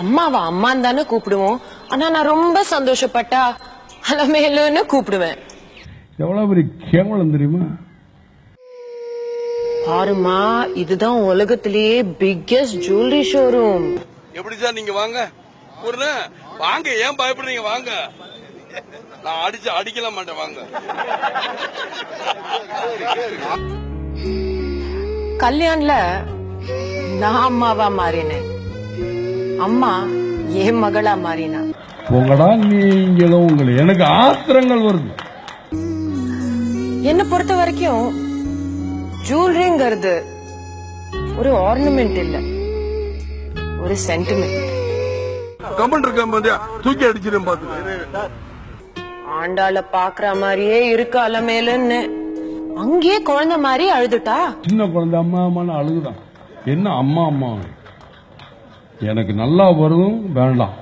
அம்மாவா அம்மான்னு தானே கூப்பிடுவோம். ஆனா நான் ரொம்ப சந்தோஷப்பட்டா அலமேலுன்னு கூப்பிடுவேன். எவ்வளவு பெரிய கேவலம் தெரியுமா? பாருமா, இதுதான் உலகத்திலேயே பிக்கெஸ்ட் ஜுவல்லரி ஷோரூம். எப்படி சார் நீங்க வாங்க வாங்க, ஏன் பயப்படுறீங்க? வாங்க, நான் அடிக்கல மாட்டேன், வாங்க. கல்யாண்ல நான் அம்மாவா மாறினேன், அம்மா என் மகளா மாறினா. உங்களா நீங்களும் உங்களை எனக்கு ஆத்திரங்கள் வருது. என்ன பொறுத்த வரைக்கும் ஜுவல்லரிங்கிறது ஒரு ஆர்னமெண்ட் இல்ல, ஒரு சென்டிமெண்ட். கமெண்ட் இருக்க தூக்கி அடிச்சிடும் பாத்து. ஆண்டாள பாக்குற மாதிரியே இருக்கு அலமேலுன்னு, அங்கேயே குழந்தை மாதிரி அழுதுட்டா. சின்ன குழந்தை அம்மா அம்மான்னு அழுகுதான். என்ன அம்மா அம்மா எனக்கு நல்லா வரும் வேண்டாம்.